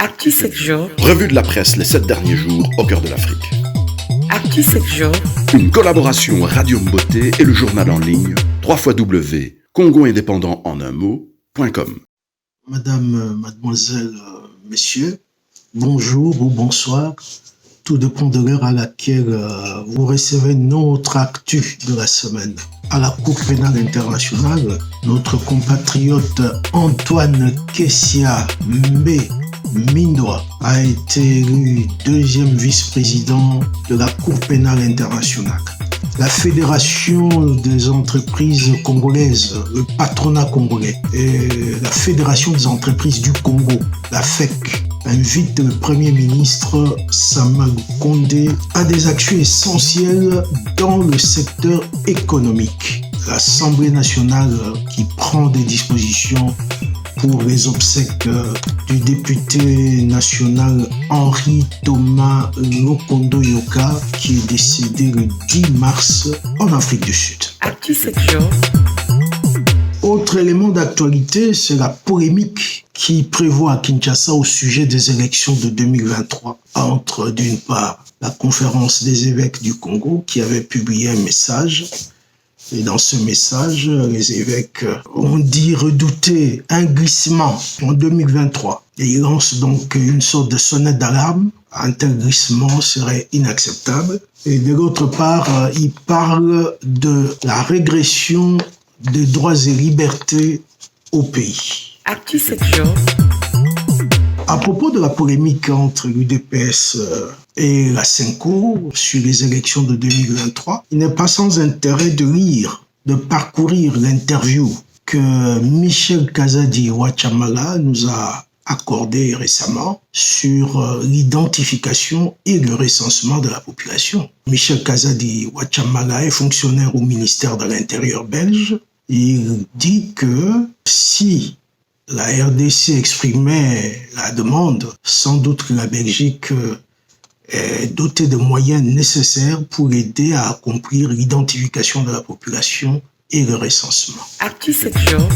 Actu 7 jours. Revue de la presse les 7 derniers jours au cœur de l'Afrique. Actu 7 jours. Une collaboration Radio Mboté et le journal en ligne www.congoindépendant en un mot.com. Madame, mademoiselle, messieurs, bonjour ou bonsoir. Tout dépend de l'heure à laquelle vous recevez notre actu de la semaine. À la Cour pénale internationale, notre compatriote Antoine Kessia Mbe Mindoa a été élu deuxième vice-président de la Cour pénale internationale. La Fédération des entreprises congolaises, le patronat congolais et la Fédération des entreprises du Congo, la FEC, invite le Premier ministre Sama Lukonde à des actions essentielles dans le secteur économique. L'Assemblée nationale qui prend des dispositions pour les obsèques du député national Henri Thomas Lokondo Yoka qui est décédé le 10 mars en Afrique du Sud. Actu 7 jours. Autre élément d'actualité, c'est la polémique qui prévoit à Kinshasa au sujet des élections de 2023 entre, d'une part, la conférence des évêques du Congo qui avait publié un message. Et dans ce message, les évêques ont dit redouter un glissement en 2023. Et ils lancent donc une sorte de sonnette d'alarme. Un tel glissement serait inacceptable. Et de l'autre part, ils parlent de la régression des droits et libertés au pays. Actu 7 jours. À propos de la polémique entre l'UDPS et la CENCO sur les élections de 2023, il n'est pas sans intérêt de lire, de parcourir l'interview que Michel Kazadi-Ouachamala nous a accordée récemment sur l'identification et le recensement de la population. Michel Kazadi-Ouachamala est fonctionnaire au ministère de l'Intérieur belge. Il dit que si la RDC exprimait la demande, sans doute que la Belgique est dotée de moyens nécessaires pour aider à accomplir l'identification de la population et le recensement. Actu 7 jours.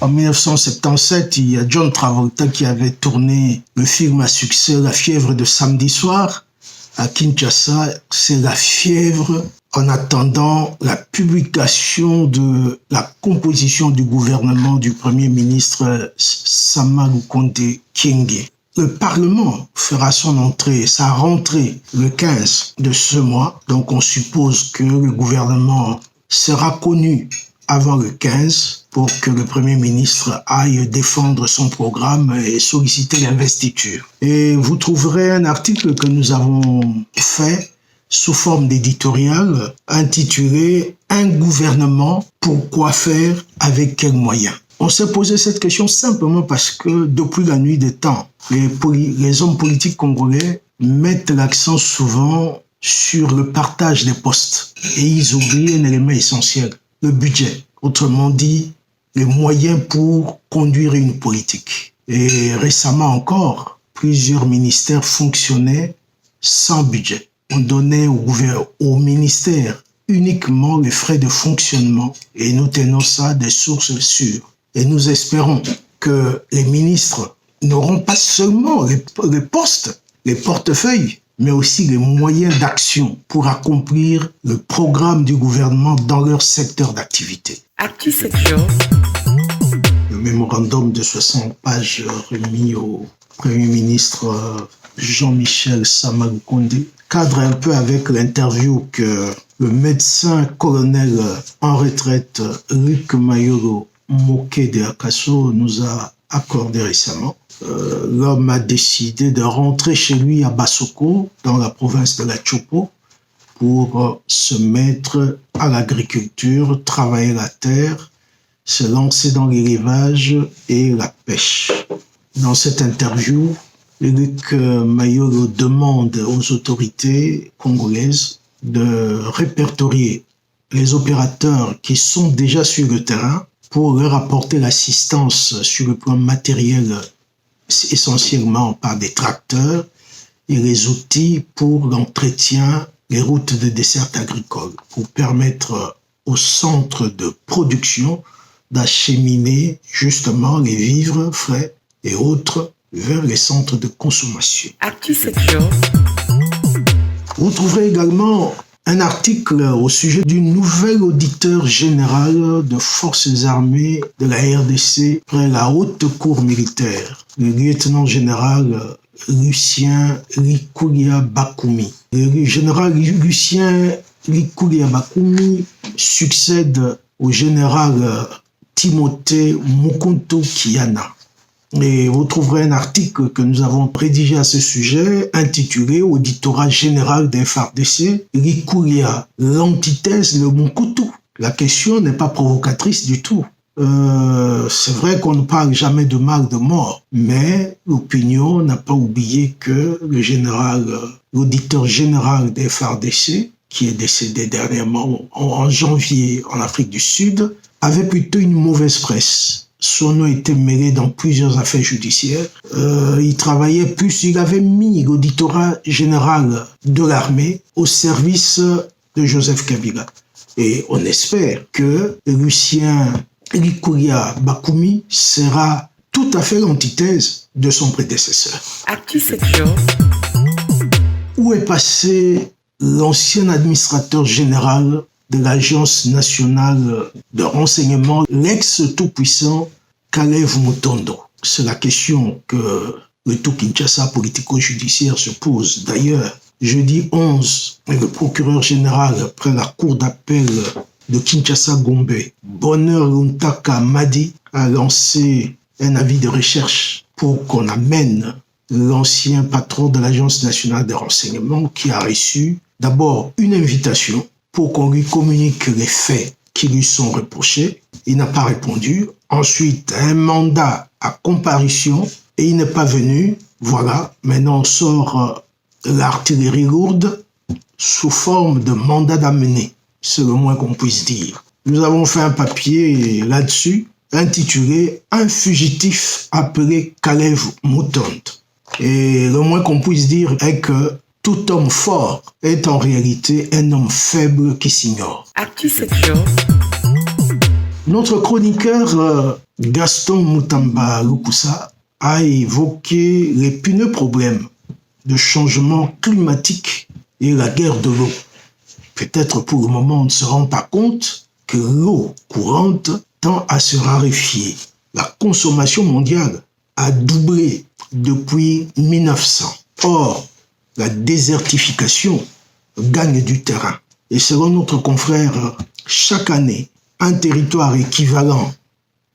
En 1977, il y a John Travolta qui avait tourné le film à succès La fièvre de samedi soir. À Kinshasa, c'est la fièvre en attendant la publication de la composition du gouvernement du Premier ministre Sama Lukonde Kyenge. Le Parlement fera sa rentrée le 15 de ce mois, donc on suppose que le gouvernement sera connu avant le 15 pour que le Premier ministre aille défendre son programme et solliciter l'investiture. Et vous trouverez un article que nous avons fait sous forme d'éditorial intitulé « Un gouvernement, pourquoi faire, avec quels moyens ?» On s'est posé cette question simplement parce que depuis la nuit des temps, les hommes politiques congolais mettent l'accent souvent sur le partage des postes et ils oublient un élément essentiel, le budget. Autrement dit, les moyens pour conduire une politique. Et récemment encore, plusieurs ministères fonctionnaient sans budget. On donnait au ministère uniquement les frais de fonctionnement et nous tenons ça des sources sûres. Et nous espérons que les ministres n'auront pas seulement les postes, les portefeuilles, mais aussi les moyens d'action pour accomplir le programme du gouvernement dans leur secteur d'activité. Actu 7 jours. Le mémorandum de 60 pages remis au Premier ministre Jean-Michel Sama Lukonde cadre un peu avec l'interview que le médecin colonel en retraite Luc Mayolo Moké de Akasso nous a accordé récemment. L'homme a décidé de rentrer chez lui à Bassoko, dans la province de la Chopo, pour se mettre à l'agriculture, travailler la terre, se lancer dans l'élevage et la pêche. Dans cette interview, Luc Mayolo demande aux autorités congolaises de répertorier les opérateurs qui sont déjà sur le terrain pour leur apporter l'assistance sur le plan matériel, essentiellement par des tracteurs et les outils pour l'entretien des routes de dessert agricole, pour permettre aux centres de production d'acheminer justement les vivres frais et autres vers les centres de consommation. Actu 7 jours. Vous trouverez également un article au sujet du nouvel auditeur général de forces armées de la RDC près la haute cour militaire, le lieutenant général Lucien Rikulia Bakumi. Le général Lucien Rikulia Bakumi succède au général Timothée Mukuntu Kiana. Et vous trouverez un article que nous avons rédigé à ce sujet intitulé « Auditorat général des FARDC, Rikulia, l'antithèse, le Mukuntu ». La question n'est pas provocatrice du tout. C'est vrai qu'on ne parle jamais de mal de mort, mais l'opinion n'a pas oublié que le général, l'auditeur général des FARDC, qui est décédé dernièrement en janvier en Afrique du Sud, avait plutôt une mauvaise presse. Son nom était mêlé dans plusieurs affaires judiciaires. Il travaillait plus, il avait mis l'auditorat général de l'armée au service de Joseph Kabila. Et on espère que Lucien Rikulia Bakumi sera tout à fait l'antithèse de son prédécesseur. Actu 7 jours. Où est passé l'ancien administrateur général de l'Agence nationale de renseignement, l'ex-tout-puissant Kalev Mutondo? C'est la question que le tout Kinshasa politico-judiciaire se pose. D'ailleurs, jeudi 11, le procureur général près la cour d'appel de Kinshasa-Gombe, Bonheur Luntaka Madi, a lancé un avis de recherche pour qu'on amène l'ancien patron de l'Agence nationale de renseignement qui a reçu d'abord une invitation pour qu'on lui communique les faits qui lui sont reprochés. Il n'a pas répondu. Ensuite, un mandat à comparution et il n'est pas venu. Voilà, maintenant on sort l'artillerie lourde sous forme de mandat d'amener. C'est le moins qu'on puisse dire. Nous avons fait un papier là-dessus intitulé « Un fugitif appelé Kalev Mutondo ». Et le moins qu'on puisse dire est que tout homme fort est en réalité un homme faible qui s'ignore. Actu 7 jours. Notre chroniqueur Gaston Mutamba Lukusa a évoqué l'épineux problème de changement climatique et la guerre de l'eau. Peut-être pour le moment on ne se rend pas compte que l'eau courante tend à se raréfier. La consommation mondiale a doublé depuis 1900. Or, la désertification gagne du terrain. Et selon notre confrère, chaque année, un territoire équivalent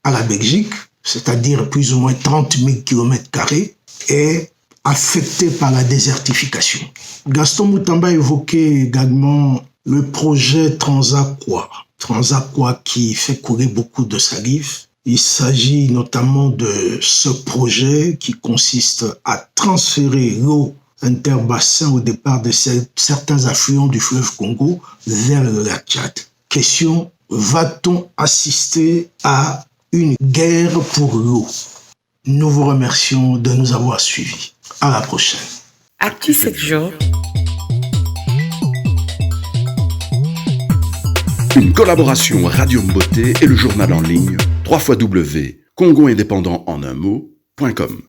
à la Belgique, c'est-à-dire plus ou moins 30 000 km², est affecté par la désertification. Gaston Mutamba évoquait également le projet Transaqua. Transaqua qui fait couler beaucoup de salive. Il s'agit notamment de ce projet qui consiste à transférer l'eau interbassin au départ de certains affluents du fleuve Congo vers le lac Tchad. Question, va-t-on assister à une guerre pour l'eau? Nous vous remercions de nous avoir suivis. À la prochaine. Actu 7 jours. Une collaboration Radio Mboté et le journal en ligne www.congoindépendant.com